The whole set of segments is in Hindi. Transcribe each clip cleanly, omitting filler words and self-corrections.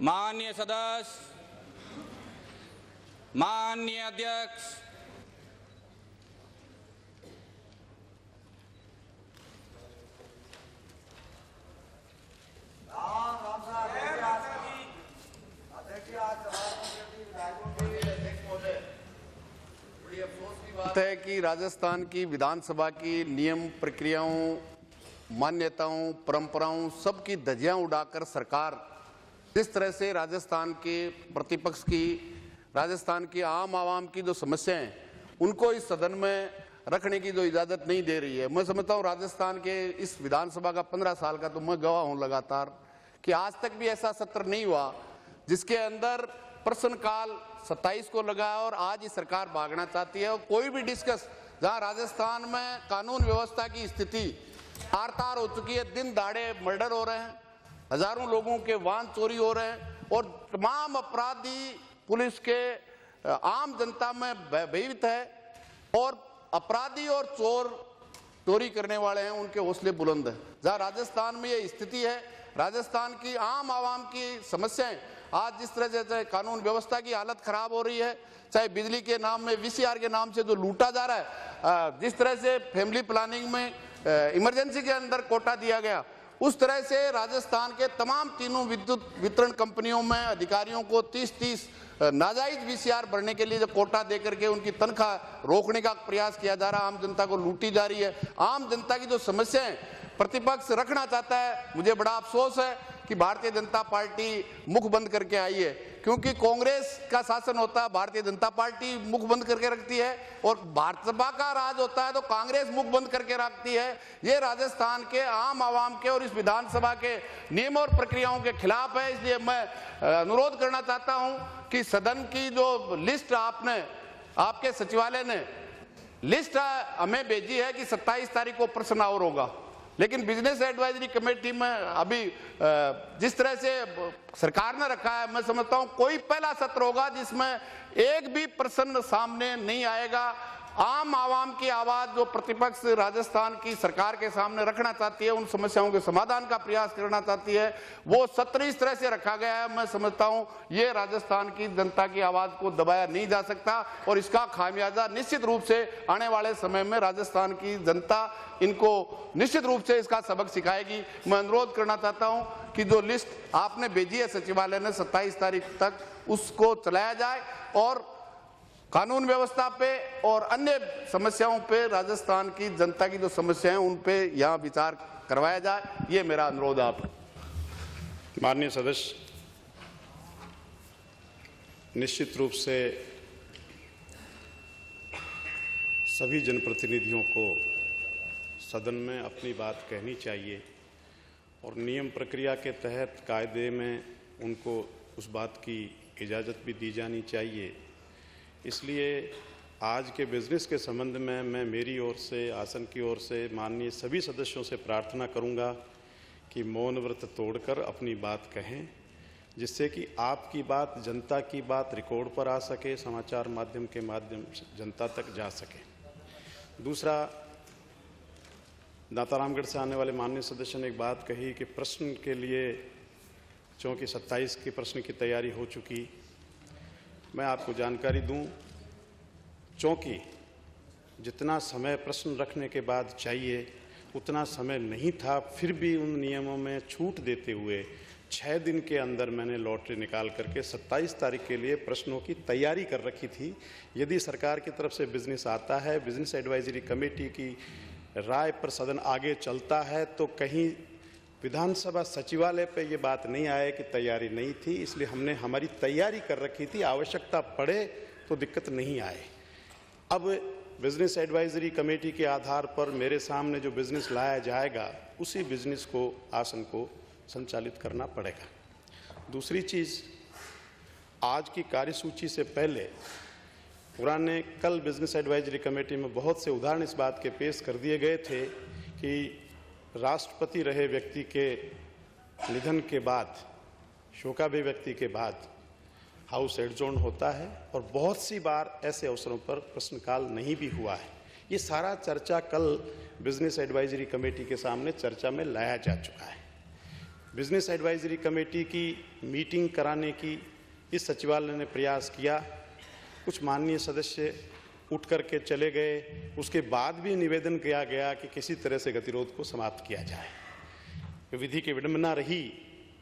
माननीय सदस्य, माननीय अध्यक्ष, है कि राजस्थान की विधानसभा की नियम प्रक्रियाओं, मान्यताओं, परंपराओं सबकी धज्जियां उड़ाकर सरकार जिस तरह से राजस्थान के प्रतिपक्ष की, राजस्थान की आम आवाम की जो समस्याएं हैं उनको इस सदन में रखने की जो इजाजत नहीं दे रही है। मैं समझता हूं राजस्थान के इस विधानसभा का 15 साल का तो मैं गवाह हूं लगातार कि आज तक भी ऐसा सत्र नहीं हुआ जिसके अंदर प्रश्नकाल 27 को लगा और आज ही सरकार भागना चाहती है। और कोई भी डिस्कस जहां राजस्थान में कानून व्यवस्था की स्थिति तार तार हो चुकी है, दिन दाड़े मर्डर हो रहे हैं, हजारों लोगों के वाहन चोरी हो रहे हैं और तमाम अपराधी पुलिस के आम जनता में भयभीत है और अपराधी और चोरी करने वाले हैं उनके हौसले बुलंद है। जहां राजस्थान में ये स्थिति है, राजस्थान की आम आवाम की समस्याएं आज जिस तरह से चाहे कानून व्यवस्था की हालत खराब हो रही है, चाहे बिजली के नाम में VCR के नाम से जो लूटा जा रहा है, जिस तरह से फैमिली प्लानिंग में इमरजेंसी के अंदर कोटा दिया गया, उस तरह से राजस्थान के तमाम तीनों विद्युत वितरण कंपनियों में अधिकारियों को 30-30 नाजायज VCR भरने के लिए जो कोटा देकर के उनकी तनख्वाह रोकने का प्रयास किया जा रहा है, आम जनता को लूटी जा रही है। आम जनता की जो समस्याएं प्रतिपक्ष रखना चाहता है, मुझे बड़ा अफसोस है कि भारतीय जनता पार्टी मुख बंद करके आई है, क्योंकि कांग्रेस का शासन होता है भारतीय जनता पार्टी मुख बंद करके रखती है और भाजपा का राज होता है तो कांग्रेस मुख बंद करके रखती है। ये राजस्थान के आम आवाम के और इस विधानसभा के नियम और प्रक्रियाओं के खिलाफ है। इसलिए मैं अनुरोध करना चाहता हूं कि सदन की जो लिस्ट आपके सचिवालय ने लिस्ट हमें भेजी है कि 27 तारीख को प्रश्न और होगा, लेकिन बिजनेस एडवाइजरी कमेटी में अभी जिस तरह से सरकार ने रखा है, मैं समझता हूं कोई पहला सत्र होगा जिसमें एक भी प्रश्न सामने नहीं आएगा। आम आवाम की आवाज जो प्रतिपक्ष राजस्थान की सरकार के सामने रखना चाहती है, उन समस्याओं के समाधान का प्रयास करना चाहती है, वो सत्र इस तरह से रखा गया है। मैं समझता हूं ये राजस्थान की जनता की आवाज को दबाया नहीं जा सकता और इसका खामियाजा निश्चित रूप से आने वाले समय में राजस्थान की जनता इनको निश्चित रूप से इसका सबक सिखाएगी। मैं अनुरोध करना चाहता हूं कि जो लिस्ट आपने भेजी है सचिवालय ने 27 तारीख तक, उसको चलाया जाए और कानून व्यवस्था पे और अन्य समस्याओं पे, राजस्थान की जनता की जो समस्याएं उन पे यहाँ विचार करवाया जाए, ये मेरा अनुरोध आप। माननीय सदस्य, निश्चित रूप से सभी जनप्रतिनिधियों को सदन में अपनी बात कहनी चाहिए और नियम प्रक्रिया के तहत कायदे में उनको उस बात की इजाज़त भी दी जानी चाहिए। इसलिए आज के बिजनेस के संबंध में मैं मेरी ओर से, आसन की ओर से माननीय सभी सदस्यों से प्रार्थना करूंगा कि मौन व्रत तोड़कर अपनी बात कहें, जिससे कि आपकी बात, जनता की बात रिकॉर्ड पर आ सके, समाचार माध्यम के माध्यम से जनता तक जा सके। दूसरा, दातारामगढ़ से आने वाले माननीय सदस्य ने एक बात कही कि प्रश्न के लिए चूँकि 27 के प्रश्न की तैयारी हो चुकी, मैं आपको जानकारी दूं, चूँकि जितना समय प्रश्न रखने के बाद चाहिए उतना समय नहीं था, फिर भी उन नियमों में छूट देते हुए 6 दिन के अंदर मैंने लॉटरी निकाल करके 27 तारीख के लिए प्रश्नों की तैयारी कर रखी थी। यदि सरकार की तरफ से बिजनेस आता है, बिजनेस एडवाइजरी कमेटी की राय पर सदन आगे चलता है, तो कहीं विधानसभा सचिवालय पे ये बात नहीं आए कि तैयारी नहीं थी। इसलिए हमने हमारी तैयारी कर रखी थी, आवश्यकता पड़े तो दिक्कत नहीं आए। अब बिजनेस एडवाइजरी कमेटी के आधार पर मेरे सामने जो बिजनेस लाया जाएगा, उसी बिजनेस को, आसन को संचालित करना पड़ेगा। दूसरी चीज़, आज की कार्यसूची से पहले पुराने कल बिजनेस एडवाइजरी कमेटी में बहुत से उदाहरण इस बात के पेश कर दिए गए थे कि राष्ट्रपति रहे व्यक्ति के निधन के बाद, शोकाभिव्यक्ति के बाद हाउस एडजॉर्न होता है और बहुत सी बार ऐसे अवसरों पर प्रश्नकाल नहीं भी हुआ है। ये सारा चर्चा कल बिजनेस एडवाइजरी कमेटी के सामने चर्चा में लाया जा चुका है। बिजनेस एडवाइजरी कमेटी की मीटिंग कराने की इस सचिवालय ने प्रयास किया। कुछ माननीय सदस्य उठ करके चले गए। उसके बाद भी निवेदन किया गया कि किसी तरह से गतिरोध को समाप्त किया जाए। विधि की विडंबना रही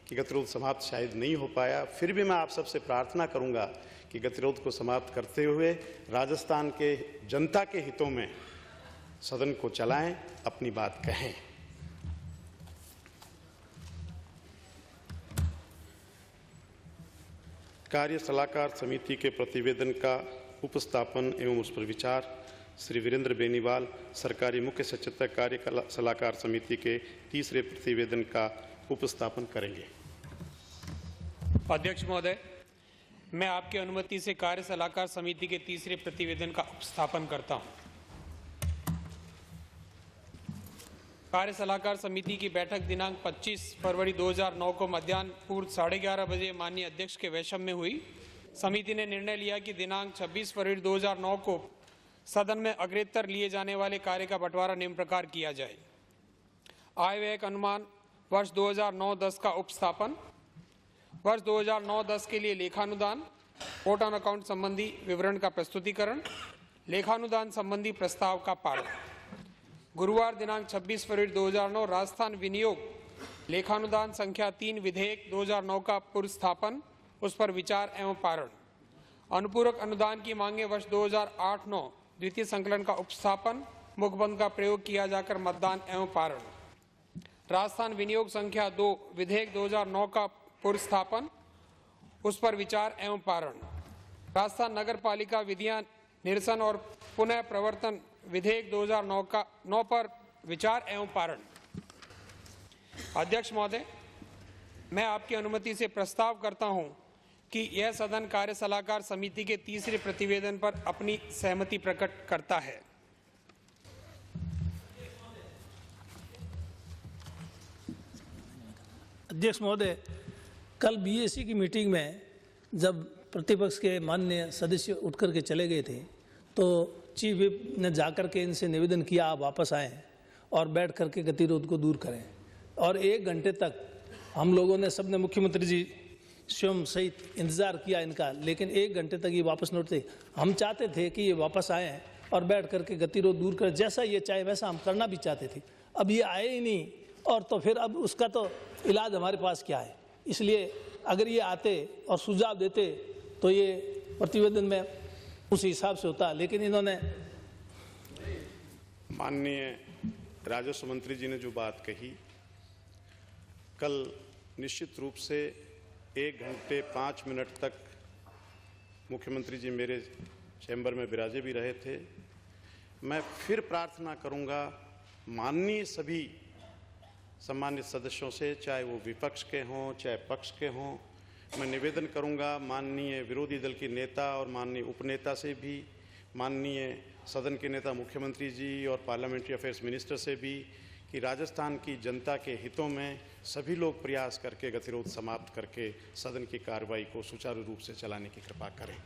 कि गतिरोध समाप्त शायद नहीं हो पाया। फिर भी मैं आप सबसे प्रार्थना करूंगा कि गतिरोध को समाप्त करते हुए राजस्थान के जनता के हितों में सदन को चलाएं, अपनी बात कहें। कार्य सलाहकार समिति के प्रतिवेदन का उपस्थापन एवं उस पर विचार श्री वीरेंद्र बेनीवाल, सरकारी मुख्य सचेतक कार्य सलाहकार समिति के तीसरे प्रतिवेदन का उपस्थापन करेंगे। अध्यक्ष महोदय, मैं आपकी अनुमति से कार्य सलाहकार समिति के तीसरे प्रतिवेदन का उपस्थापन करता हूं। कार्य सलाहकार समिति की बैठक दिनांक 25 फरवरी 2009 को मध्याह्न पूर्व 11:30 बजे माननीय अध्यक्ष के वैषम्य में हुई। समिति ने निर्णय लिया कि दिनांक 26 फरवरी 2009 को सदन में अग्रेतर लिए जाने वाले कार्य का बंटवारा निम्न प्रकार किया जाए। आय व्यय का अनुमान वर्ष 2009-10 का उपस्थापन, वर्ष 2009-10 के लिए लेखानुदान, कोट ऑन अकाउंट संबंधी विवरण का प्रस्तुतिकरण, लेखानुदान संबंधी प्रस्ताव का पालन। गुरुवार दिनांक 26 फरवरी 2009 राजस्थान विनियोग लेखानुदान संख्या 3 विधेयक 2009 का पूर्व स्थापन, उस पर विचार एवं पारण। अनुपूरक अनुदान की मांगे वर्ष 2008-9 द्वितीय संकलन का उपस्थापन, मुखबंद का प्रयोग किया जाकर मतदान एवं पारण। राजस्थान विनियोग संख्या 2 विधेयक 2009 का पूर्व स्थापन, उस पर विचार एवं पारण। राजस्थान नगर पालिका विधियां निरसन और पुनः प्रवर्तन विधेयक 2009 पर विचार एवं पारण। अध्यक्ष महोदय, मैं आपकी अनुमति से प्रस्ताव करता हूं कि यह सदन कार्य सलाहकार समिति के तीसरे प्रतिवेदन पर अपनी सहमति प्रकट करता है। अध्यक्ष महोदय, कल बीएसी की मीटिंग में जब प्रतिपक्ष के माननीय सदस्य उठ कर के चले गए थे तो चीफ विप ने जाकर के इनसे निवेदन किया आप वापस आएँ और बैठ कर के गतिरोध को दूर करें। और 1 घंटे तक हम लोगों ने सबने मुख्यमंत्री जी स्वयं सहित इंतजार किया इनका, लेकिन 1 घंटे तक ये वापस लौटते। हम चाहते थे कि ये वापस आएँ और बैठ कर के गतिरोध दूर करें, जैसा ये चाहे वैसा हम करना भी चाहते थे। अब ये आए ही नहीं, और तो फिर अब उसका तो इलाज हमारे पास क्या है। इसलिए अगर ये आते और सुझाव देते तो ये प्रतिवेदन में उस हिसाब से होता, लेकिन इन्होंने। माननीय राजस्व मंत्री जी ने जो बात कही, कल निश्चित रूप से 1 घंटे 5 मिनट तक मुख्यमंत्री जी मेरे चैम्बर में विराजे भी रहे थे। मैं फिर प्रार्थना करूंगा माननीय सभी सम्मानित सदस्यों से, चाहे वो विपक्ष के हों चाहे पक्ष के हों, मैं निवेदन करूंगा माननीय विरोधी दल की नेता और माननीय उपनेता से भी, माननीय सदन के नेता मुख्यमंत्री जी और पार्लियामेंट्री अफेयर्स मिनिस्टर से भी, कि राजस्थान की जनता के हितों में सभी लोग प्रयास करके गतिरोध समाप्त करके सदन की कार्रवाई को सुचारू रूप से चलाने की कृपा करें।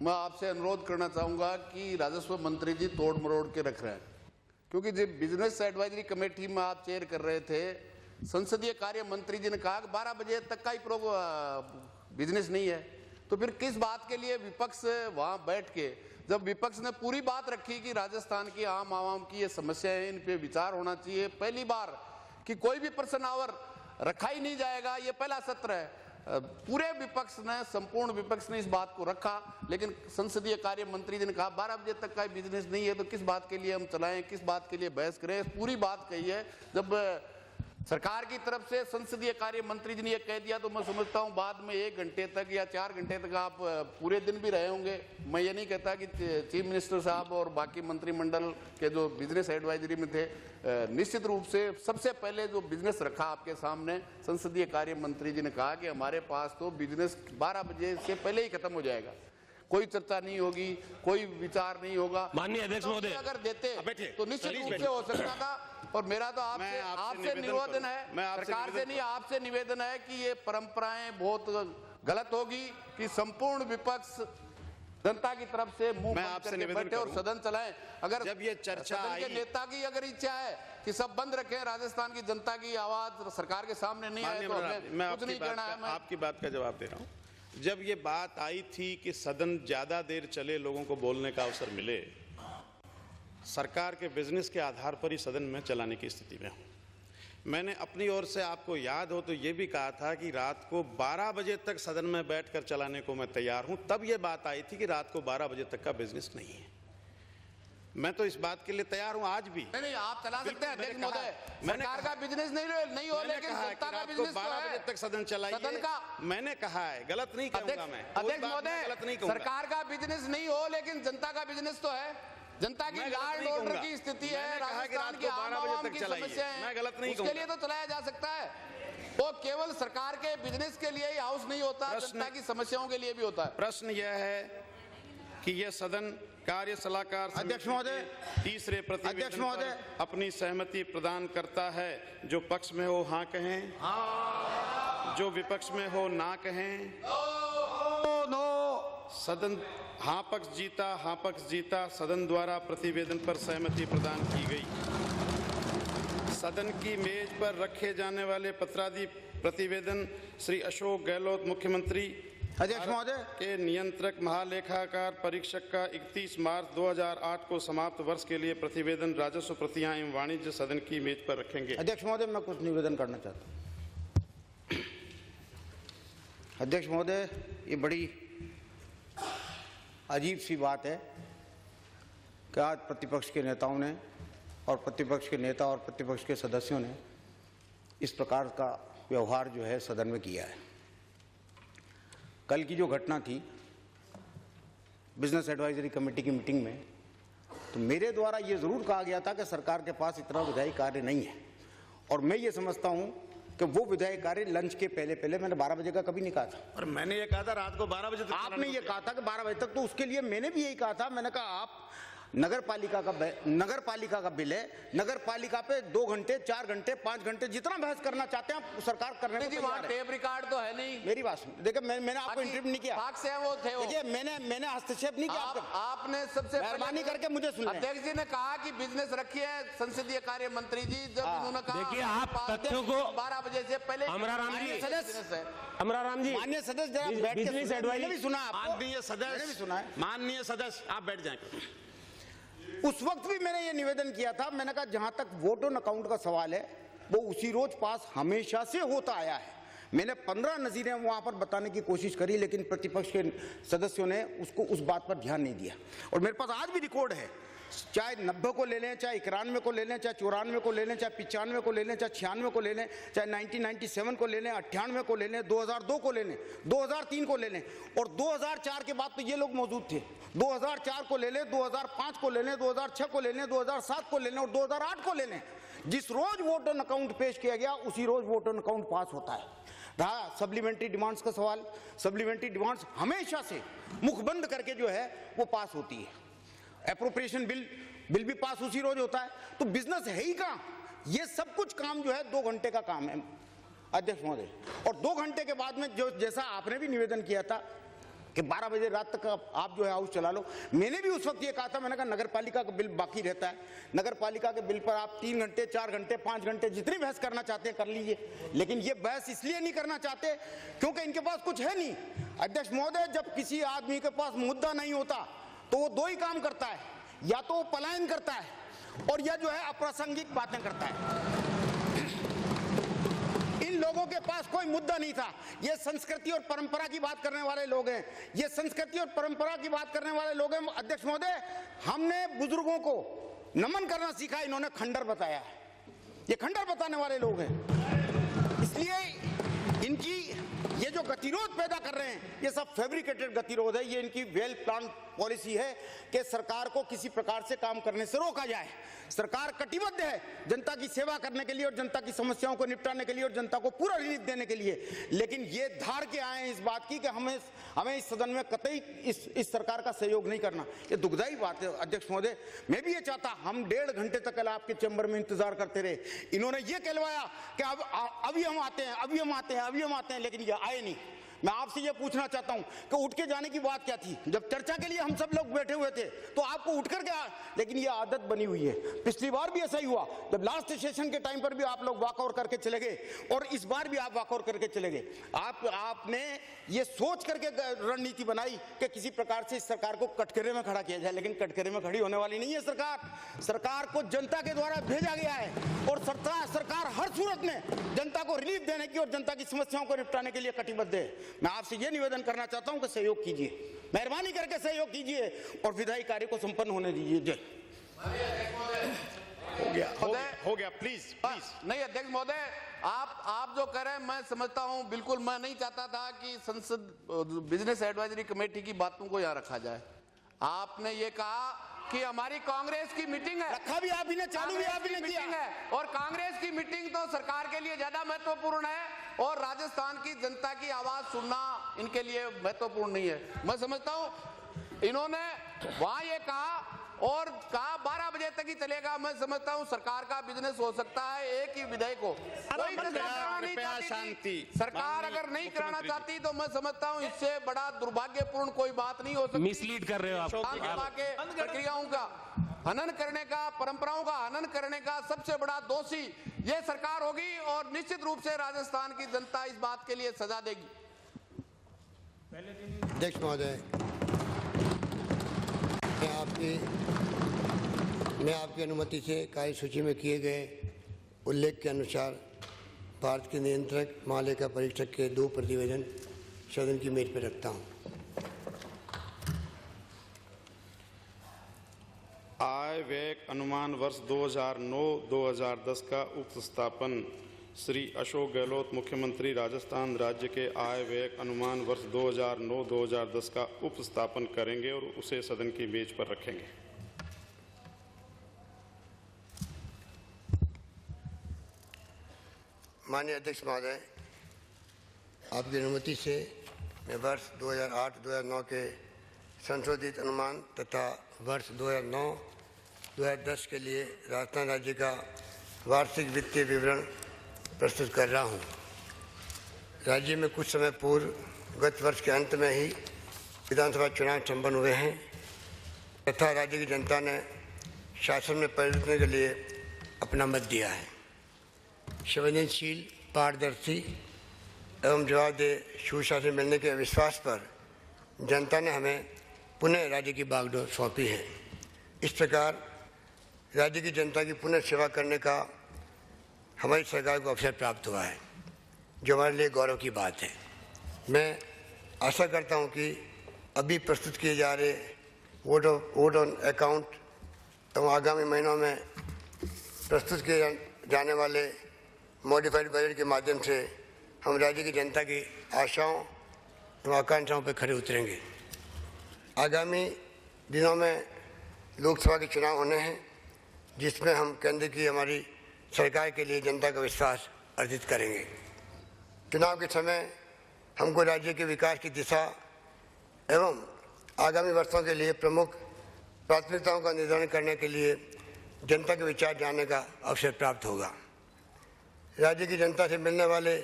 मैं आपसे अनुरोध करना चाहूंगा कि राजस्व मंत्री जी तोड़ मरोड़ के रख रहे हैं, क्योंकि जब बिजनेस एडवाइजरी कमेटी में आप चेयर कर रहे थे, संसदीय कार्य मंत्री जी ने कहा कि 12 बजे तक का ही बिजनेस नहीं है, तो फिर किस बात के लिए विपक्ष वहां बैठ के, जब विपक्ष ने पूरी बात रखी कि राजस्थान की आम आवाम की ये समस्या है, इन पे विचार होना चाहिए, पहली बार कि कोई भी पर्सन आवर रखा ही नहीं जाएगा, ये पहला सत्र है, पूरे विपक्ष ने, संपूर्ण विपक्ष ने इस बात को रखा, लेकिन संसदीय कार्य मंत्री जी ने कहा 12 बजे तक का बिजनेस नहीं है, तो किस बात के लिए हम चलाएं, किस बात के लिए बहस करें, पूरी बात कही है। जब सरकार की तरफ से संसदीय कार्य मंत्री जी ने यह कह दिया तो मैं समझता हूं बाद में 1 घंटे तक या 4 घंटे तक आप पूरे दिन भी रहे होंगे। मैं ये नहीं कहता कि चीफ मिनिस्टर साहब और बाकी मंत्रिमंडल के जो बिजनेस एडवाइजरी में थे, निश्चित रूप से सबसे पहले जो बिजनेस रखा आपके सामने, संसदीय कार्य मंत्री जी ने कहा कि हमारे पास तो बिजनेस 12 बजे से पहले ही खत्म हो जाएगा, कोई चर्चा नहीं होगी, कोई विचार नहीं होगा। माननीय अध्यक्ष महोदय, अगर देते तो निश्चित रूप से हो सकता था। और मेरा तो आपसे निवेदन है, सरकार से नहीं आपसे निवेदन है कि ये परंपराएं बहुत गलत होगी कि संपूर्ण विपक्ष जनता की तरफ से मुंह मैं बंद आपसे करके निवेदन बैठे और करूं, सदन चलाएं। अगर जब ये चर्चा सदन के आई, नेता की अगर इच्छा है कि सब बंद रखें, राजस्थान की जनता की आवाज सरकार के सामने नहीं आए, तो हमें मैं कुछ नहीं कहना है। मैं आपकी बात का जवाब दे रहा हूं। जब ये बात आई थी कि सदन ज्यादा देर चले, लोगों को बोलने का अवसर मिले, सरकार के बिजनेस के आधार पर ही सदन में चलाने की स्थिति में हूं। मैंने अपनी ओर से, आपको याद हो तो ये भी कहा था कि रात को 12 बजे तक सदन में बैठकर चलाने को मैं तैयार हूं। तब ये बात आई थी कि रात को 12 बजे तक का बिजनेस नहीं है। मैं तो इस बात के लिए तैयार हूं आज भी। नहीं, आप चला सकते हैं अध्यक्ष महोदय, मैंने सरकार का बिजनेस नहीं हो, लेकिन जनता का बिजनेस तो 12 बजे है। तक सदन चलाइए, सदन का मैंने कहा है, गलत नहीं कहूंगा मैं। अध्यक्ष महोदय, गलत नहीं कहूंगा। सरकार का बिजनेस नहीं हो, लेकिन जनता का बिजनेस तो है। जनता की लॉ एंड ऑर्डर की स्थिति है, राजस्थान की आम आवाम की समस्याएं हैं, मैं गलत नहीं उसके लिए तो चलाया जा सकता है। वो केवल सरकार के बिजनेस के लिए ही हाउस नहीं होता, जनता की समस्याओं के लिए भी होता है। प्रश्न यह है कि यह सदन कार्य सलाहकार अध्यक्ष महोदय, तीसरे प्रतिवेदन अध्यक्ष महोदय, पर अपनी सहमति प्रदान करता है। जो पक्ष में हो हाँ कहें, जो विपक्ष में हो ना कहें। सदन हाँ पक्ष जीता, हाँ पक्ष जीता। सदन द्वारा प्रतिवेदन पर सहमति प्रदान की गई। सदन की मेज पर रखे जाने वाले पत्रादि प्रतिवेदन श्री अशोक गहलोत मुख्यमंत्री अध्यक्ष महोदय, के नियंत्रक महालेखाकार परीक्षक का 31 मार्च 2008 को समाप्त वर्ष के लिए प्रतिवेदन राजस्व प्रतियां एवं वाणिज्य सदन की मेज पर रखेंगे। अध्यक्ष महोदय, मैं कुछ निवेदन करना चाहता हूं। अध्यक्ष महोदय, ये बड़ी अजीब सी बात है कि आज प्रतिपक्ष के नेताओं ने और प्रतिपक्ष के नेता और प्रतिपक्ष के सदस्यों ने इस प्रकार का व्यवहार जो है सदन में किया है। कल की जो घटना थी बिजनेस एडवाइजरी कमेटी की मीटिंग में, तो मेरे द्वारा ये जरूर कहा गया था कि सरकार के पास इतना विधायी कार्य नहीं है, और मैं ये समझता हूं कि वो विधायी कार्य लंच के पहले मैंने 12 बजे का कभी नहीं कहा था। और मैंने ये कहा था रात को 12 बजे तक। आपने ये कहा था कि 12 बजे तक, तो उसके लिए मैंने भी यही कहा था। मैंने कहा आप नगर पालिका का बिल है, नगर पालिका पे 2 घंटे 4 घंटे 5 घंटे जितना बहस करना चाहते हैं आप सरकार करने को तैयार है। टेप रिकॉर्ड तो है नहीं। मेरी बात सुन, देखिए मैंने आपको इंटरव्यू नहीं किया, वो थे। देखिए मैंने हस्तक्षेप नहीं किया। आपने सबसे मेहरबानी करके मुझे सुन। अध्यक्ष जी ने कहा कि बिजनेस रखी है संसदीय कार्य मंत्री जी, जब उन्होंने कहा देखिए आप तथ्यों को 12 बजे से पहले अमराराम जी, सदस्य अमराराम जी, माननीय सदस्य जरा बैठ के बिजनेस सुनिए। एडवाइजरी मैंने भी सुना आपको, माननीय सदस्य, मैंने भी सुना है। माननीय सदस्य आप बैठ जाएं। उस वक्त भी मैंने ये निवेदन किया था, मैंने कहा जहां तक वोट ऑन अकाउंट का सवाल है वो उसी रोज पास हमेशा से होता आया है। मैंने 15 नजीरें वहां पर बताने की कोशिश करी, लेकिन प्रतिपक्ष के सदस्यों ने उस बात पर ध्यान नहीं दिया। और मेरे पास आज भी रिकॉर्ड है, चाहे 90 को ले लें, चाहे 91 को ले लें, चाहे 94 को ले लें, चाहे 95 को ले लें, चाहे 96 को ले लें, चाहे 1997 को ले लें, 98 को ले लें, 2002 को ले लें, 2003 को ले लें, और 2004 के बाद तो ये लोग मौजूद थे। 2004 को ले लें, 2005 को ले लें, 2006 को ले लें, 2007 को ले लें और 2008 को ले लें। जिस रोज वोट ऑन अकाउंट पेश किया गया उसी रोज वोट ऑन अकाउंट पास होता है। रहा सप्लीमेंट्री डिमांड्स का सवाल, सप्लीमेंट्री डिमांड्स हमेशा से मुख बंद करके जो है वो पास होती है। एप्रोप्रिएशन बिल भी पास उसी रोज होता है। तो बिजनेस है ही कहां? ये सब कुछ काम जो है 2 घंटे का काम है अध्यक्ष महोदय। और 2 घंटे के बाद में जो जैसा आपने भी निवेदन किया था कि 12 बजे रात तक आप जो है हाउस चला लो, मैंने भी उस वक्त ये कहा था। मैंने कहा नगर पालिका का बिल बाकी रहता है, नगर पालिका के बिल पर आप 3 घंटे 4 घंटे 5 घंटे जितनी बहस करना चाहते हैं कर लीजिए, लेकिन ये बहस इसलिए नहीं करना चाहते क्योंकि इनके पास कुछ है नहीं। अध्यक्ष महोदय, जब किसी आदमी के पास मुद्दा नहीं होता तो वो 2 ही काम करता है, या तो वो पलायन करता है और या जो है अप्रासंगिक बातें करता है। इन लोगों के पास कोई मुद्दा नहीं था। ये संस्कृति और परंपरा की बात करने वाले लोग हैं, ये संस्कृति और परंपरा की बात करने वाले लोग हैं। अध्यक्ष महोदय, हमने बुजुर्गों को नमन करना सीखा, इन्होंने खंडर बताया। ये खंडर बताने वाले लोग हैं, इसलिए इनकी ये जो गतिरोध पैदा कर रहे हैं ये सब फैब्रिकेटेड गतिरोध है। ये इनकी वेल प्लान पॉलिसी है कि सरकार को किसी प्रकार से काम करने से रोका जाए। सरकार कटिबद्ध है जनता की सेवा करने के लिए और जनता की समस्याओं को निपटाने के लिए और जनता को पूरा रिलीफ देने के लिए, लेकिन ये धार के आए हैं इस बात की कि हमें इस सदन में कतई इस सरकार का सहयोग नहीं करना। ये दुखदायी बात है अध्यक्ष महोदय। मैं भी ये चाहता, हम 1.5 घंटे तक कल आपके चैम्बर में इंतजार करते रहे। इन्होंने ये कहलवाया कि अभी हम आते हैं, अभी हम आते हैं, अभी हम आते हैं, लेकिन ये आए नहीं। मैं आपसे ये पूछना चाहता हूं कि उठ के जाने की बात क्या थी? जब चर्चा के लिए हम सब लोग बैठे हुए थे तो आपको उठ कर गया, लेकिन ये आदत बनी हुई है। पिछली बार भी ऐसा ही हुआ, जब लास्ट सेशन के टाइम पर भी आप लोग वॉकआउट करके चले गए और इस बार भी आप वॉकआउट करके चले गए। आपने ये सोच करके रणनीति बनाई कि किसी प्रकार से इस सरकार को कटघरे में खड़ा किया जाए, लेकिन कटघरे में खड़ी होने वाली नहीं है सरकार। सरकार को जनता के द्वारा भेजा गया है और सरकार हर सूरत में जनता को रिलीफ देने की और जनता की समस्याओं को निपटाने के लिए कटिबद्ध है। मैं आपसे यह निवेदन करना चाहता हूं कि सहयोग कीजिए, मेहरबानी करके सहयोग कीजिए और विधायी कार्य को संपन्न होने दीजिए। जय। हो गया प्लीज। नहीं अध्यक्ष महोदय, आप जो कह रहे हैं मैं समझता हूं, बिल्कुल मैं नहीं चाहता था कि संसद बिजनेस एडवाइजरी कमेटी की बातों को यहां रखा जाए। आपने ये कहा कि हमारी कांग्रेस की मीटिंग है, रखा भी आप ही ने, चालू भी आप ही ने किया है, और कांग्रेस की मीटिंग तो सरकार के लिए ज्यादा महत्वपूर्ण है और राजस्थान की जनता की आवाज सुनना इनके लिए महत्वपूर्ण नहीं है। मैं समझता हूं इन्होंने वहां ये कहा और कहा 12 बजे तक ही चलेगा। मैं समझता हूं सरकार का बिजनेस हो सकता है, एक ही विधेयक को कोई नहीं चाहती। सरकार अगर नहीं कराना चाहती तो मैं समझता हूं इससे बड़ा दुर्भाग्यपूर्ण कोई बात नहीं हो सकती। मिसलीड कर रहे हो आप। विधानसभा के प्रक्रियाओं का हनन करने का, परंपराओं का हनन करने का सबसे बड़ा दोषी ये सरकार होगी और निश्चित रूप से राजस्थान की जनता इस बात के लिए सजा देगी। अध्यक्ष महोदय, मैं आपकी अनुमति से कार्यसूची में किए गए उल्लेख के अनुसार भारत के नियंत्रक महालेखा परीक्षक के 2 प्रतिवेदन सदन की मेज पर रखता हूं। आय व्यय अनुमान वर्ष 2009-2010 का उपस्थापन। श्री अशोक गहलोत मुख्यमंत्री राजस्थान राज्य के आय व्यय अनुमान वर्ष 2009-2010 का उपस्थापन करेंगे और उसे सदन की मेज पर रखेंगे। माननीय अध्यक्ष महोदय, आपकी अनुमति से मैं वर्ष 2008-2009 के संशोधित अनुमान तथा वर्ष 2009-2010 के लिए राजस्थान राज्य का वार्षिक वित्तीय विवरण प्रस्तुत कर रहा हूं। राज्य में कुछ समय पूर्व गत वर्ष के अंत में ही विधानसभा चुनाव संपन्न हुए हैं तथा राज्य की जनता ने शासन में परिवर्तन के लिए अपना मत दिया है। संवेदनशील, पारदर्शी एवं जवाबदेह सुशासन मिलने के विश्वास पर जनता ने हमें पुनः राज्य की बागडोर सौंपी है। इस प्रकार राज्य की जनता की पुनः सेवा करने का हमारी सरकार को अवसर प्राप्त हुआ है, जो हमारे लिए गौरव की बात है। मैं आशा करता हूं कि अभी प्रस्तुत किए जा रहे वोट ऑन अकाउंट एवं आगामी महीनों में प्रस्तुत किए जाने वाले मॉडिफाइड बजट के माध्यम से हम राज्य की जनता की आशाओं एवं आकांक्षाओं पर खरे उतरेंगे। आगामी दिनों में लोकसभा के चुनाव होने हैं, जिसमें हम केंद्र की हमारी सरकार के लिए जनता का विश्वास अर्जित करेंगे। चुनाव के समय हमको राज्य के विकास की दिशा एवं आगामी वर्षों के लिए प्रमुख प्राथमिकताओं का निर्धारण करने के लिए जनता के विचार जानने का अवसर प्राप्त होगा। राज्य की जनता से मिलने वाले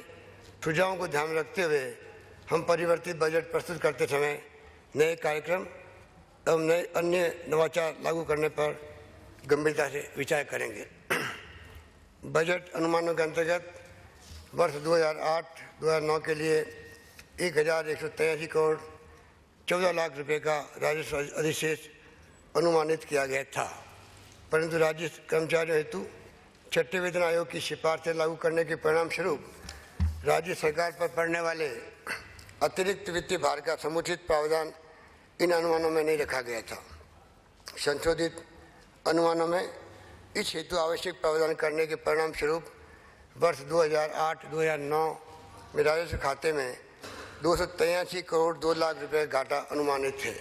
सुझावों को ध्यान में रखते हुए हम परिवर्तित बजट प्रस्तुत करते समय नए कार्यक्रम एवं नए अन्य नवाचार लागू करने पर गंभीरता से विचार करेंगे। बजट अनुमानों के अंतर्गत वर्ष 2008-2009 के लिए 1183 करोड़ 14 लाख रुपए का राजस्व अधिशेष अनुमानित किया गया था, परंतु राज्य कर्मचारियों हेतु छठे वेतन आयोग की सिफारिशें लागू करने के परिणाम स्वरूप राज्य सरकार पर पड़ने वाले अतिरिक्त वित्तीय भार का समुचित प्रावधान इन अनुमानों में नहीं रखा गया था। संशोधित अनुमानों में इस हेतु आवश्यक प्रावधान करने के परिणाम स्वरूप वर्ष 2008-2009 में राजस्व खाते में 283 करोड़ 2 लाख रुपए घाटा अनुमानित है।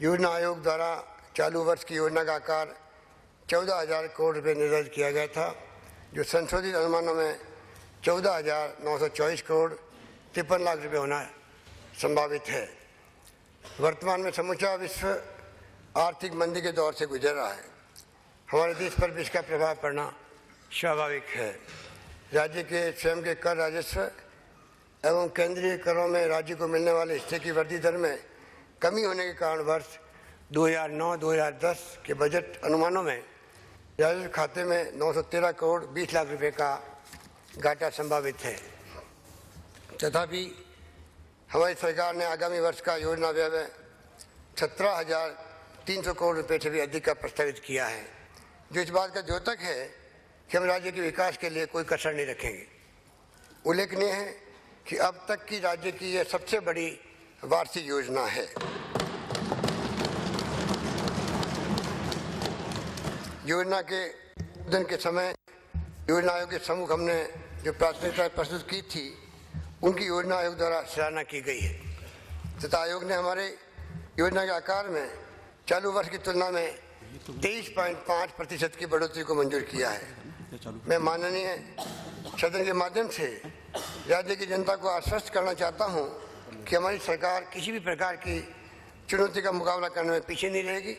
योजना आयोग द्वारा चालू वर्ष की योजना का आकार 14,000 करोड़ रुपए निर्धारित किया गया था, जो संशोधित अनुमानों में 14,924 करोड़ 53 लाख रुपए होना संभावित है। वर्तमान में समूचा विश्व आर्थिक मंदी के दौर से गुजर रहा है। हमारे देश पर भी इसका प्रभाव पड़ना स्वाभाविक है। राज्य के स्वयं के कर राजस्व एवं केंद्रीय करों में राज्य को मिलने वाले हिस्से की वृद्धि दर में कमी होने के कारण वर्ष 2009-2010 के बजट अनुमानों में राजस्व खाते में 913 करोड़ 20 लाख रुपए का घाटा संभावित है। तथापि हमारी सरकार ने आगामी वर्ष का योजना व्यय में 17,300 करोड़ रुपए से भी अधिक का प्रस्तावित किया है, जो इस बात का द्योतक है कि हम राज्य के विकास के लिए कोई कसर नहीं रखेंगे। उल्लेखनीय है कि अब तक की राज्य की यह सबसे बड़ी वार्षिक योजना है। योजना के उद्घाटन के समय योजना आयोग के सम्मुख हमने जो प्राथमिकताएं प्रस्तुत की थी, उनकी योजना आयोग द्वारा सराहना की गई है तथा आयोग ने हमारे योजना के आकार में चालू वर्ष की तुलना में 23.5% की बढ़ोतरी को मंजूर किया है। मैं माननीय सदन के माध्यम से राज्य की जनता को आश्वस्त करना चाहता हूं कि हमारी सरकार किसी भी प्रकार की चुनौती का मुकाबला करने में पीछे नहीं रहेगी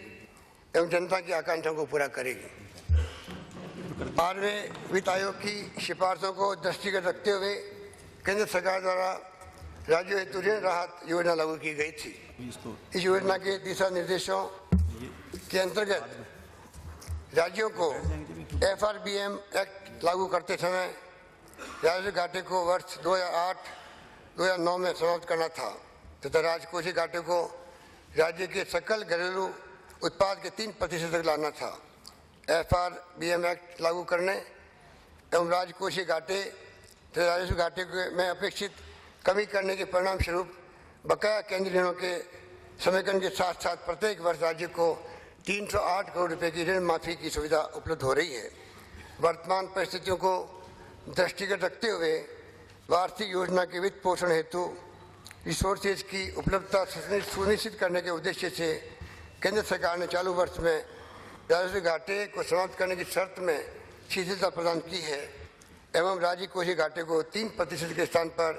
एवं जनता की आकांक्षाओं को पूरा करेगी। 12वें वित्त आयोग की सिफारिशों को दृष्टिगत रखते हुए केंद्र सरकार द्वारा राज्यों हेतु ऋण राहत योजना लागू की गई थी। इस योजना के दिशा निर्देशों के अंतर्गत राज्यों को FRBM एक्ट लागू करते समय राजस्व घाटे को वर्ष 2008-2009 में समाप्त करना था तथा राजकोषीय घाटे को राज्य के सकल घरेलू उत्पाद के 3% तक लाना था। FRBM एक्ट लागू करने एवं राजकोषीय घाटे तथा राजस्व घाटे में अपेक्षित कमी करने के परिणाम स्वरूप बकाया केंद्रीय ऋणों के समेकन के साथ साथ प्रत्येक वर्ष राज्य को 308 करोड़ रुपए की ऋण माफी की सुविधा उपलब्ध हो रही है। वर्तमान परिस्थितियों को दृष्टिगत रखते हुए वार्षिक योजना के वित्त पोषण हेतु रिसोर्सेज की उपलब्धता सुनिश्चित करने के उद्देश्य से केंद्र सरकार ने चालू वर्ष में राजस्व घाटे को समाप्त करने की शर्त में शिथिलता प्रदान की है एवं राज्य कोषीय घाटे को 3% के स्थान पर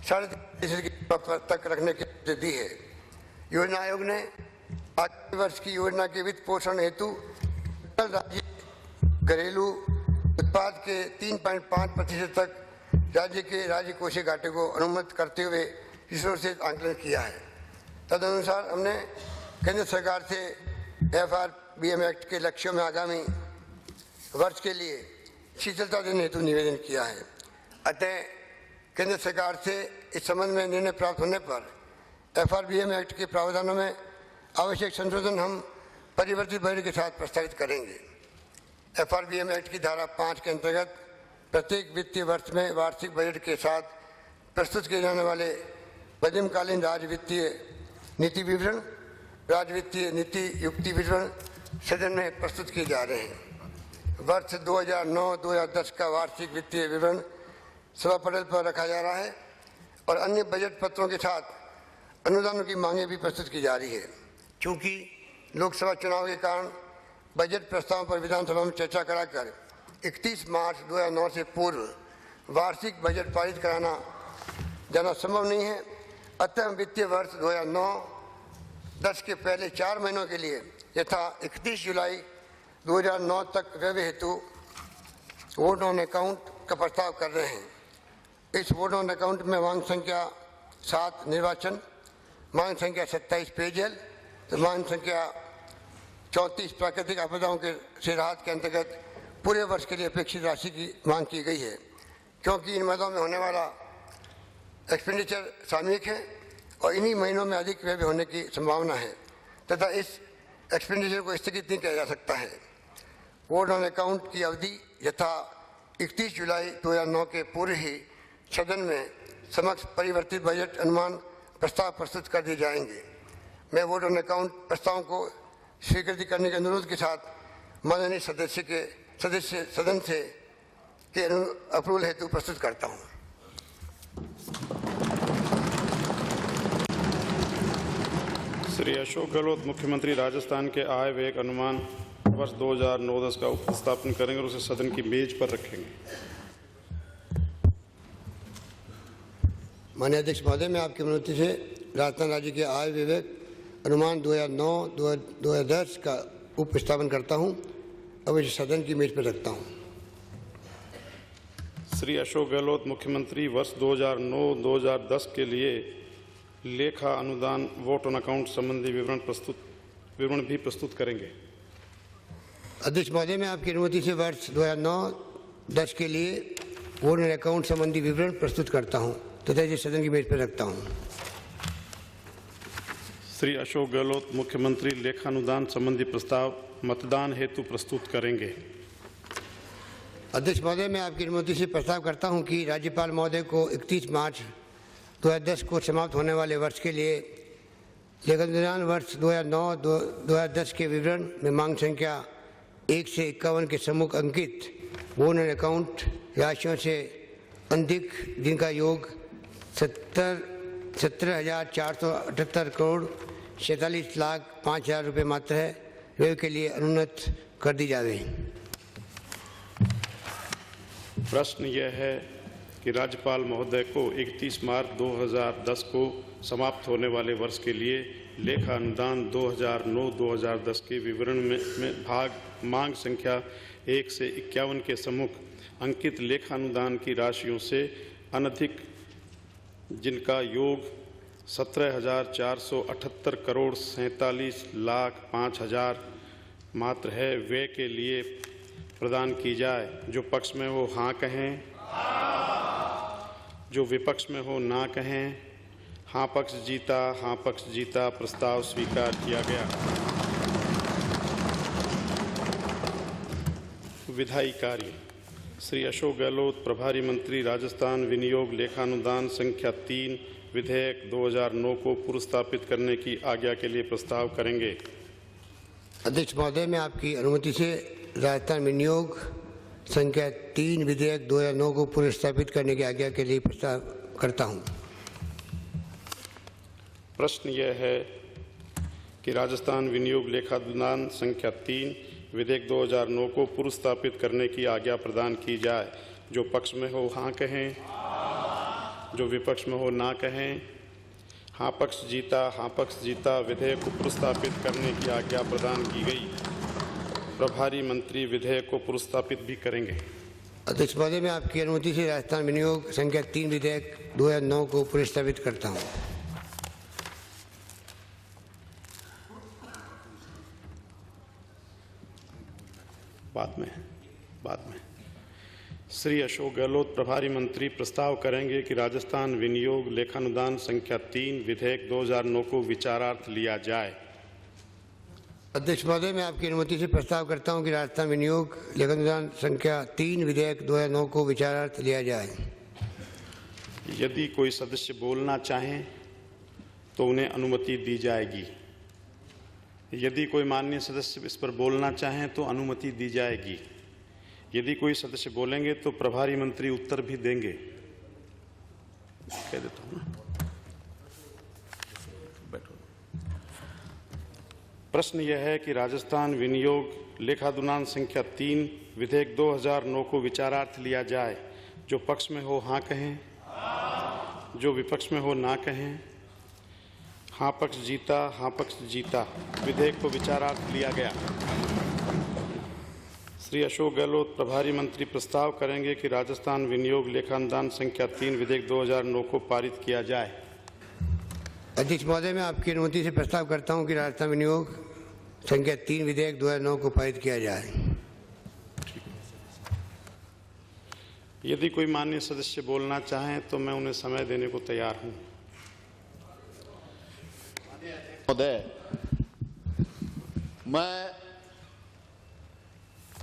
3.5% तक रखने की अनुमति दी है। योजना आयोग ने आगामी वर्ष की योजना के वित्त पोषण हेतु राज्य घरेलू उत्पाद के 3.5% तक राज्य के राज्य कोषीय घाटे को अनुमत करते हुए रिसोर्सेज आंकलन किया है। तदनुसार हमने केंद्र सरकार से FRBM एक्ट के लक्ष्यों में आगामी वर्ष के लिए शिथिलता देने हेतु निवेदन किया है। अतः केंद्र सरकार से इस संबंध में निर्णय प्राप्त होने पर FRBM एक्ट के प्रावधानों में आवश्यक संशोधन हम परिवर्तित बजट के साथ प्रस्तावित करेंगे। FRBM एक्ट की धारा 5 के अंतर्गत प्रत्येक वित्तीय वर्ष में वार्षिक बजट के साथ प्रस्तुत किए जाने वाले मध्यमकालीन राज्य वित्तीय नीति विवरण, राज्य वित्तीय नीति युक्ति विवरण सदन में प्रस्तुत किए जा रहे हैं। वर्ष 2009-2010 का वार्षिक वित्तीय विवरण सभा पटल पर रखा जा रहा है और अन्य बजट पत्रों के साथ अनुदानों की मांगें भी प्रस्तुत की जा रही है। क्योंकि लोकसभा चुनाव के कारण बजट प्रस्तावों पर विधानसभा में चर्चा कराकर 31 मार्च 2009 से पूर्व वार्षिक बजट पारित कराना जाना संभव नहीं है। अतः वित्तीय वर्ष 2009-10 के पहले 4 महीनों के लिए यथा 31 जुलाई 2009 तक व्यय हेतु वोट ऑन अकाउंट का प्रस्ताव कर रहे हैं। इस वोट ऑन अकाउंट में मांग संख्या 7 निर्वाचन, मांग संख्या 27 पेयजल, तो मांग संख्या 34 प्राकृतिक आपदाओं के से राहत के अंतर्गत पूरे वर्ष के लिए अपेक्षित राशि की मांग की गई है। क्योंकि इन मदों में होने वाला एक्सपेंडिचर सामयिक है और इन्हीं महीनों में अधिक व्यय होने की संभावना है तथा इस एक्सपेंडिचर को स्थगित नहीं किया जा सकता है। वोट ऑन अकाउंट की अवधि यथा 31 जुलाई 2009 के पूर्व ही सदन में समक्ष परिवर्तित बजट अनुमान प्रस्ताव प्रस्तुत कर दिए जाएंगे। मैं वोट ऑन अकाउंट प्रस्तावों को स्वीकृति करने के अनुरोध के साथ माननीय सदस्य सदन से के अप्रूवल हेतु प्रस्तुत करता हूँ। श्री अशोक गहलोत मुख्यमंत्री राजस्थान के आय व्यय अनुमान वर्ष 2009-10 का उपस्थापन करेंगे और उसे सदन की मेज पर रखेंगे। माननीय अध्यक्ष महोदय, मैं आपकी अनुमति से राजस्थान राज्य के आय व्यय अनुमान 2009-2010 का उपस्थापन करता हूं और इसे सदन की मेज पर रखता हूं। श्री अशोक गहलोत मुख्यमंत्री वर्ष 2009-2010 के लिए लेखा अनुदान वोट ऑन अकाउंट संबंधी विवरण भी प्रस्तुत करेंगे। अध्यक्ष महोदय, मैं आपकी अनुमति से वर्ष 2009-10 के लिए वोट ऑन अकाउंट संबंधी विवरण प्रस्तुत करता हूं तथा इसे सदन की मेज पर रखता हूं। श्री अशोक गहलोत मुख्यमंत्री लेखानुदान संबंधी प्रस्ताव मतदान हेतु प्रस्तुत करेंगे। अध्यक्ष महोदय, मैं आपकी अनुमति से प्रस्ताव करता हूं कि राज्यपाल महोदय को 31 मार्च 2010 को समाप्त होने वाले वर्ष के लिए लेखानुदान वर्ष 2009-2010 के विवरण में मांग संख्या 1 से 51 के सम्मुख अंकित वोट ऑन अकाउंट राशियों से अधिक जिनका योग 17,478 करोड़ 47,05,000 रुपये मात्र है, वे के लिए अनुन्नत कर दी जावे। प्रश्न यह है कि राज्यपाल महोदय को 31 मार्च 2010 को समाप्त होने वाले वर्ष के लिए लेखा अनुदान 2009-2010 के विवरण में भाग मांग संख्या 1 से 51 के सम्मुख अंकित लेखानुदान की राशियों से अनधिक जिनका योग 17,478 करोड़ 47,05,000 मात्र है, वे के लिए प्रदान की जाए। जो पक्ष में हो हाँ कहें, जो विपक्ष में हो ना कहें। हाँ पक्ष जीता, हाँ पक्ष जीता। प्रस्ताव स्वीकार किया गया। विधायी कार्य। श्री अशोक गहलोत प्रभारी मंत्री राजस्थान विनियोग लेखानुदान संख्या 3 विधेयक 2009 को पुरस्तापित करने की आज्ञा के लिए प्रस्ताव करेंगे। अध्यक्ष महोदय, मैं आपकी अनुमति से राजस्थान विनियोग संख्या 3 विधेयक 2009 को पुनर्स्थापित करने की आज्ञा के लिए प्रस्ताव करता हूं। प्रश्न यह है कि राजस्थान विनियोग लेखानुदान संख्या 3 विधेयक 2009 को पुनर्स्थापित करने की आज्ञा प्रदान की जाए। जो पक्ष में हो हाँ कहें, जो विपक्ष में हो ना कहें। हाँ पक्ष जीता, हाँ पक्ष जीता। विधेयक को पुनर्स्थापित करने की आज्ञा प्रदान की गई। प्रभारी मंत्री विधेयक को पुनर्स्थापित भी करेंगे। अध्यक्ष महोदय, मैं आपकी अनुमति से राजस्थान विनियोग संख्या 3 विधेयक 2009 को पुनर्स्थापित करता हूं। बाद में श्री अशोक गहलोत प्रभारी मंत्री प्रस्ताव करेंगे कि राजस्थान विनियोग लेखानुदान संख्या 3 विधेयक 2009 को विचारार्थ लिया जाए। अध्यक्ष महोदय, मैं आपकी अनुमति से प्रस्ताव करता हूं कि राजस्थान विनियोग लेखानुदान संख्या 3 विधेयक 2009 को विचारार्थ लिया जाए। यदि कोई सदस्य बोलना चाहें तो उन्हें अनुमति दी जाएगी। यदि कोई माननीय सदस्य इस पर बोलना चाहें तो अनुमति दी जाएगी। यदि कोई सदस्य बोलेंगे तो प्रभारी मंत्री उत्तर भी देंगे। कह देता हूं ना। बैठो। प्रश्न यह है कि राजस्थान विनियोग लेखानुदान संख्या 3 विधेयक 2009 को विचारार्थ लिया जाए। जो पक्ष में हो हाँ कहें, जो विपक्ष में हो ना कहें। हाँ पक्ष जीता, हाँ पक्ष जीता। विधेयक को विचारार्थ लिया गया। श्री अशोक गहलोत प्रभारी मंत्री प्रस्ताव करेंगे कि राजस्थान विनियोग लेखानुदान संख्या 3 विधेयक 2009 को पारित किया जाए। अध्यक्ष महोदय, मैं आपकी अनुमति से प्रस्ताव करता हूं कि राजस्थान विनियोग संख्या 3 विधेयक 2009 को पारित किया जाए। यदि कोई माननीय सदस्य बोलना चाहें तो मैं उन्हें समय देने को तैयार हूं। महोदय,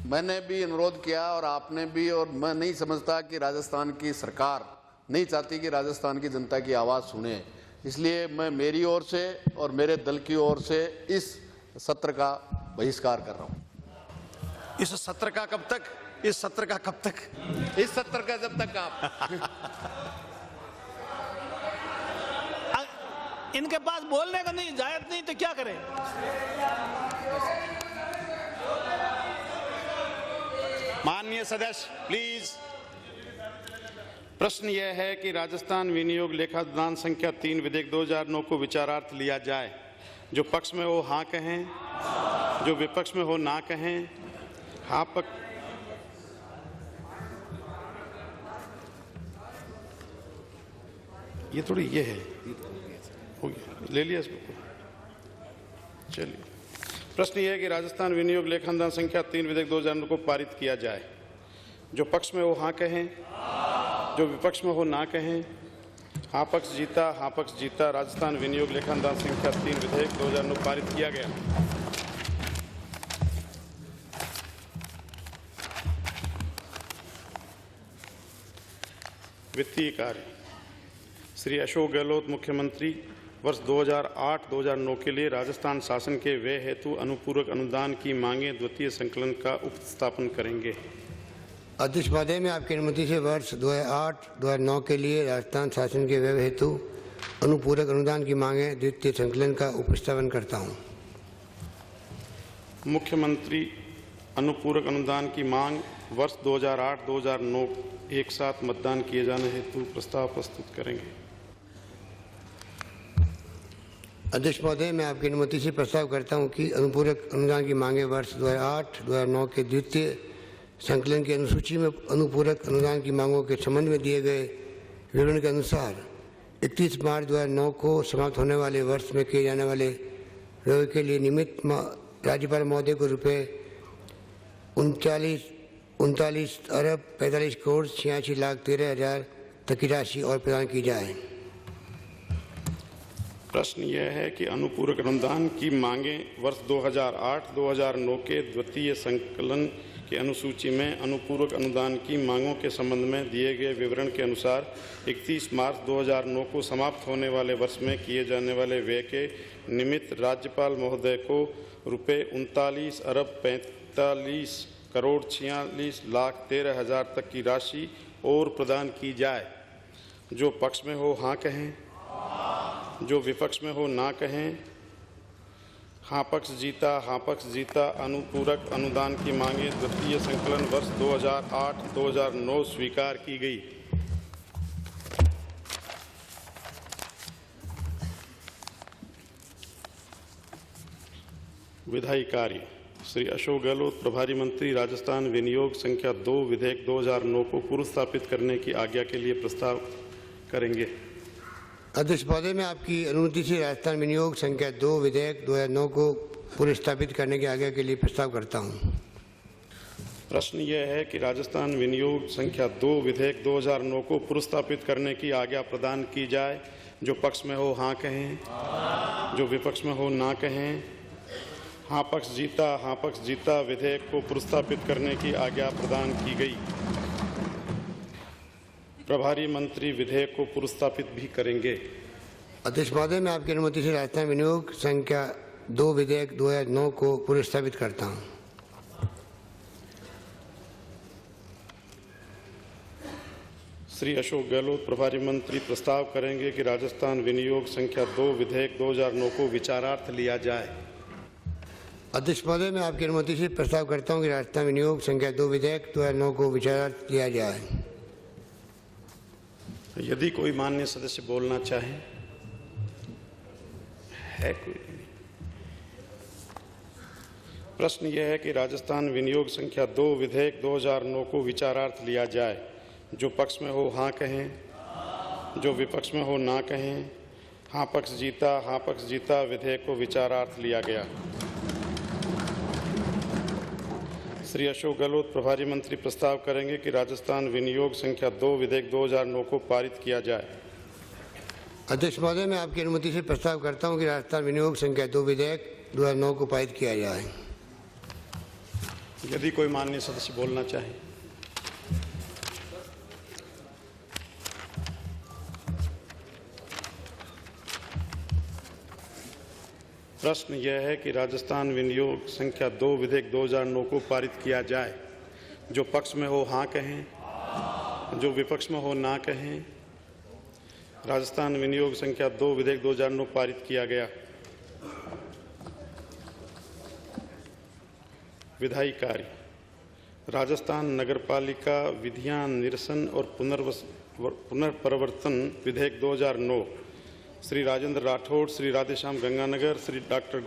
मैंने भी अनुरोध किया और आपने भी, और मैं नहीं समझता कि राजस्थान की सरकार नहीं चाहती कि राजस्थान की जनता की आवाज़ सुने। इसलिए मैं मेरी ओर से और मेरे दल की ओर से इस सत्र का बहिष्कार कर रहा हूं। इस सत्र का कब तक? इस सत्र का कब तक? इस सत्र का जब तक आप इनके पास बोलने का नहीं, इजाजत नहीं तो क्या करें? माननीय सदस्य प्लीज। प्रश्न यह है कि राजस्थान विनियोग लेखानुदान संख्या 3 विधेयक 2009 को विचारार्थ लिया जाए। जो पक्ष में हो हाँ कहें, जो विपक्ष में हो ना कहें। हाँ पक्ष ये थोड़ी ये है, हो गया, ले लिया इसको। चलिए, प्रश्न ये है कि राजस्थान विनियोग लेखानुदान संख्या 3 विधेयक 2009 को पारित किया जाए। जो पक्ष में हो हाँ कहें, जो विपक्ष में हो ना कहें। हाँ पक्ष जीता, हाँ पक्ष जीता। राजस्थान विनियोग लेखानुदान संख्या 3 विधेयक 2009 पारित किया गया। वित्तीय कार्य। श्री अशोक गहलोत मुख्यमंत्री वर्ष 2008-2009 के लिए राजस्थान शासन के व्यय हेतु अनुपूरक अनुदान की मांगे द्वितीय संकलन का उपस्थापन करेंगे। अध्यक्ष महोदय, मैं आपकी अनुमति से वर्ष 2008-2009 के लिए राजस्थान शासन के व्यय हेतु अनुपूरक अनुदान की मांगे द्वितीय संकलन का उपस्थापन करता हूं। मुख्यमंत्री अनुपूरक अनुदान की मांग वर्ष 2008-2009 एक साथ मतदान किए जाने हेतु प्रस्ताव प्रस्तुत करेंगे। अध्यक्ष महोदय, मैं आपकी अनुमति से प्रस्ताव करता हूं कि अनुपूरक अनुदान की मांगे वर्ष 2008-2009 के द्वितीय संकलन की अनुसूची में अनुपूरक अनुदान की मांगों के संबंध में दिए गए विवरण के अनुसार 31 मार्च 2009 को समाप्त होने वाले वर्ष में किए जाने वाले व्यय के लिए निमित्त राज्यपाल महोदय को रुपये 39 अरब 45 करोड़ 86,13,000 तक की राशि और प्रदान की जाए। प्रश्न यह है कि अनुपूरक अनुदान की मांगें वर्ष 2008-2009 के द्वितीय संकलन की अनुसूची में अनुपूरक अनुदान की मांगों के संबंध में दिए गए विवरण के अनुसार 31 मार्च 2009 को समाप्त होने वाले वर्ष में किए जाने वाले व्यय के निमित्त राज्यपाल महोदय को रुपये 39 अरब 45 करोड़ 46,13,000 तक की राशि और प्रदान की जाए। जो पक्ष में हो हाँ कहें, जो विपक्ष में हो ना कहें। हाँ पक्ष जीता, हाँ पक्ष जीता। अनुपूरक अनुदान की मांगे द्वितीय संकलन वर्ष 2008-2009 स्वीकार की गई। विधायी कार्य। श्री अशोक गहलोत प्रभारी मंत्री राजस्थान विनियोग संख्या 2 विधेयक 2009 को पुनर्स्थापित करने की आज्ञा के लिए प्रस्ताव करेंगे। अध्यक्ष महोदय, मैं आपकी अनुमति से राजस्थान विनियोग संख्या 2 विधेयक 2009 को पुनर्स्थापित करने की आज्ञा के लिए प्रस्ताव करता हूं। प्रश्न यह है कि राजस्थान विनियोग संख्या 2 विधेयक 2009 को पुनर्स्थापित करने की आज्ञा प्रदान की जाए। जो पक्ष में हो हाँ कहें, जो विपक्ष में हो ना कहें। हाँ पक्ष जीता, हाँ पक्ष जीता। विधेयक को पुनर्स्थापित करने की आज्ञा प्रदान की गई। प्रभारी मंत्री विधेयक को पुनर्स्थापित भी करेंगे। अध्यक्ष महोदय, मैं आपकी अनुमति से राजस्थान विनियोग संख्या 2 विधेयक 2009 को पुनर्स्थापित करता हूं। श्री अशोक गहलोत प्रभारी मंत्री प्रस्ताव करेंगे कि राजस्थान विनियोग संख्या 2 विधेयक 2009 को विचारार्थ लिया जाए। अध्यक्ष महोदय, मैं आपकी अनुमति से प्रस्ताव करता हूं कि राजस्थान विनियोग संख्या 2 विधेयक 2009 को विचारार्थ लिया जाए। यदि कोई माननीय सदस्य बोलना चाहे। है कोई? प्रश्न यह है कि राजस्थान विनियोग संख्या 2 विधेयक 2009 को विचारार्थ लिया जाए। जो पक्ष में हो हाँ कहें, जो विपक्ष में हो ना कहें। हाँ पक्ष जीता, हाँ पक्ष जीता। विधेयक को विचारार्थ लिया गया। श्री अशोक गहलोत प्रभारी मंत्री प्रस्ताव करेंगे कि राजस्थान विनियोग संख्या 2 विधेयक 2009 को पारित किया जाए। अध्यक्ष महोदय, मैं आपकी अनुमति से प्रस्ताव करता हूं कि राजस्थान विनियोग संख्या 2 विधेयक 2009 को पारित किया जाए। यदि कोई माननीय सदस्य बोलना चाहे। प्रश्न यह है कि राजस्थान विनियोग संख्या 2 विधेयक 2009 को पारित किया जाए। जो पक्ष में हो हाँ कहें, जो विपक्ष में हो ना कहें। राजस्थान विनियोग संख्या 2 विधेयक 2009 पारित किया गया। विधायी कार्य। राजस्थान नगरपालिका विधियां निरसन और पुनर्प्रवर्तन विधेयक 2009 श्री राजेंद्र राठौड़, श्री राधेश्याम गंगानगर, श्री डॉक्टर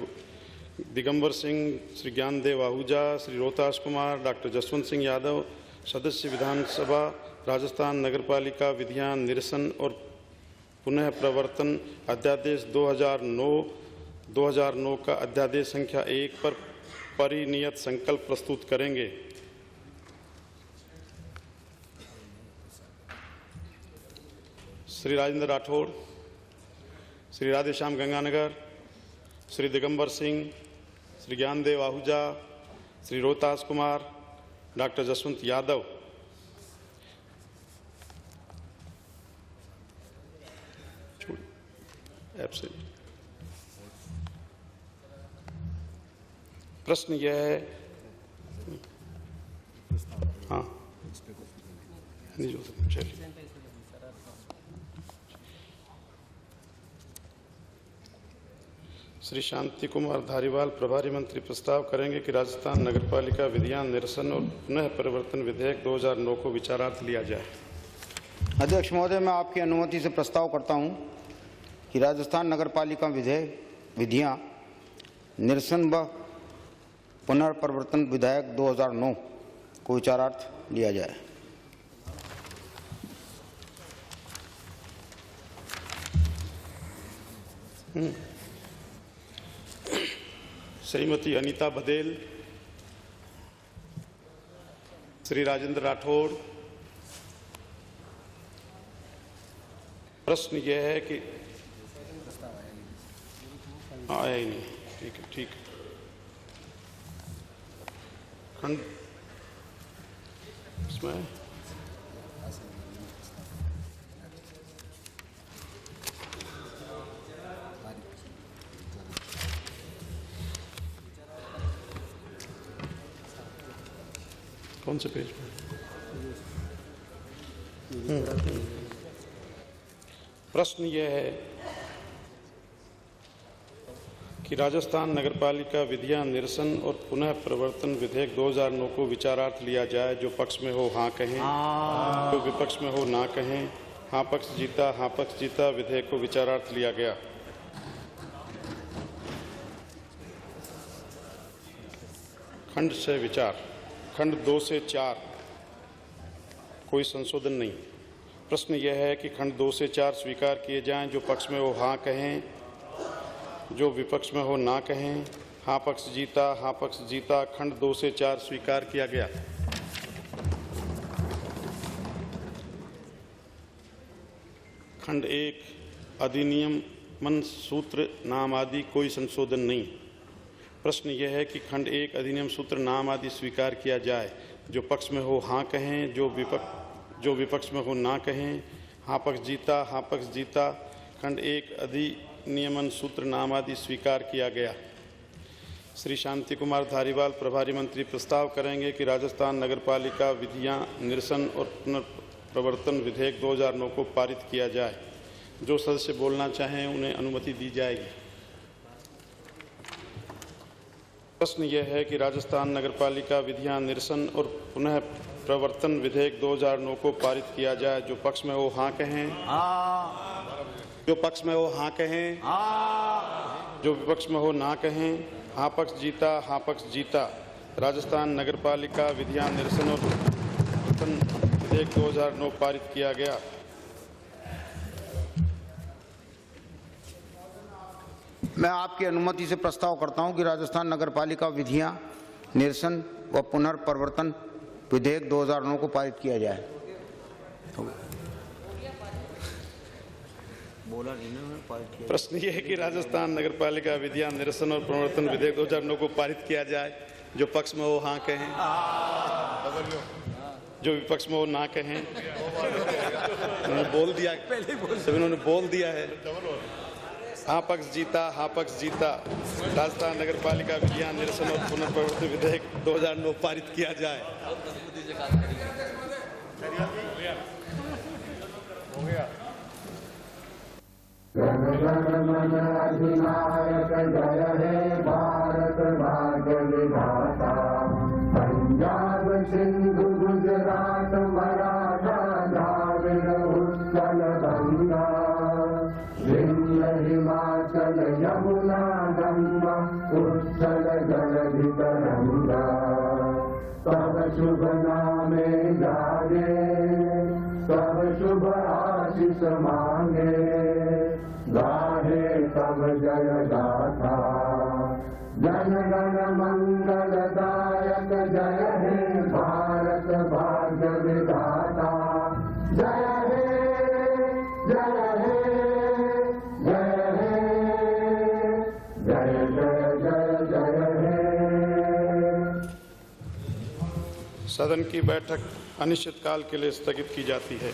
दिगंबर सिंह, श्री ज्ञानदेव आहूजा, श्री रोहतास कुमार, डॉक्टर जसवंत सिंह यादव, सदस्य विधानसभा राजस्थान नगरपालिका विधियां निरसन और पुनः प्रवर्तन अध्यादेश 2009 का अध्यादेश संख्या 1 पर परिनियत संकल्प प्रस्तुत करेंगे। श्री राजेंद्र राठौड़, श्री राधेश्याम गंगानगर, श्री दिगंबर सिंह, श्री ज्ञानदेव आहूजा, श्री रोहतास कुमार, डॉक्टर जसवंत यादव। एब्सेंट। प्रश्न यह है, हाँ नहीं जो चलिए। श्री शांति कुमार धारीवाल प्रभारी मंत्री प्रस्ताव करेंगे कि राजस्थान नगरपालिका विधियां निरसन और पुनः परिवर्तन विधेयक 2009 को विचारार्थ लिया जाए। अध्यक्ष महोदय, मैं आपकी अनुमति से प्रस्ताव करता हूं कि राजस्थान नगरपालिका विधियां निरसन व पुनर्प्रवर्तन विधेयक 2009 को विचारार्थ लिया जाए। श्रीमती अनीता बदेल, श्री राजेंद्र राठौड़। प्रश्न यह है कि आया ही नहीं, ठीक है ठीक है। खंड इसमें कौन से पेज पर? प्रश्न यह है कि राजस्थान नगरपालिका विधियां निरसन और पुनः प्रवर्तन विधेयक 2009 को विचारार्थ लिया जाए। जो पक्ष में हो हाँ कहें, जो विपक्ष में हो ना कहें। हाँ पक्ष जीता, हाँ पक्ष जीता। विधेयक को विचारार्थ लिया गया। खंड से विचार। खंड 2 से 4 कोई संशोधन नहीं। प्रश्न यह है कि खंड 2 से 4 स्वीकार किए जाएं। जो पक्ष में हो हाँ कहें, जो विपक्ष में हो ना कहें। हाँ पक्ष जीता, हाँ पक्ष जीता। खंड 2 से 4 स्वीकार किया गया। खंड 1 अधिनियमन सूत्र नाम आदि कोई संशोधन नहीं। प्रश्न यह है कि खंड 1 अधिनियम सूत्र नाम आदि स्वीकार किया जाए। जो पक्ष में हो हाँ कहें, जो विपक्ष में हो ना कहें। हाँ पक्ष जीता, हाँ पक्ष जीता। खंड 1 अधिनियमन सूत्र नाम आदि स्वीकार किया गया। श्री शांति कुमार धारीवाल प्रभारी मंत्री प्रस्ताव करेंगे कि राजस्थान नगरपालिका विधियां निरसन और पुनर्प्रवर्तन विधेयक 2009 को पारित किया जाए। जो सदस्य बोलना चाहें उन्हें अनुमति दी जाएगी। प्रश्न यह है कि राजस्थान नगरपालिका विधियां निरसन और पुनः प्रवर्तन विधेयक 2009 को पारित किया जाए। जो पक्ष में हो हाँ कहें, जो पक्ष में हो हाँ कहें, जो विपक्ष में हो ना कहें। हाँ पक्ष जीता, हाँ पक्ष जीता। राजस्थान नगरपालिका विधियां निरसन और पुनर्प्रवर्तन विधेयक 2009 पारित किया गया। मैं आपकी अनुमति से प्रस्ताव करता हूं कि राजस्थान नगरपालिका विधियां निरसन व पुनर्प्रवर्तन विधेयक 2009 को पारित किया जाए। प्रश्न ये है कि राजस्थान नगरपालिका विधियां निरसन और पुनर्प्रवर्तन विधेयक 2009 को पारित किया जाए। जो पक्ष में हो हाँ कहें, जो विपक्ष में हो ना कहें। उन्होंने बोल दिया, सभी उन्होंने बोल दिया है। हाँ पक्ष जीता, हाँ पक्ष जीता। राजस्थान नगरपालिका विधियां निरसन और पुनर्प्रवर्तन विधेयक 2009 पारित किया जाए। हो गया। जनगण मन अधिनायक जय हे भारत भाग्य विधाता। पंजाब सिंधु गुजरात मराठा द्राविड़ उत्कल गंगा। विंध्य हिमाचल यमुना गंगा उत्कल जलधि तरंगा। तब शुभ नामे गाये, तब शुभ आशीष मांगे। जय गाथा जन गण मंगलदायक जय हे भारत भाग्य विधाता जय हे जय हे जय हे जय जय जय जय हे। सदन की बैठक अनिश्चितकाल के लिए स्थगित की जाती है।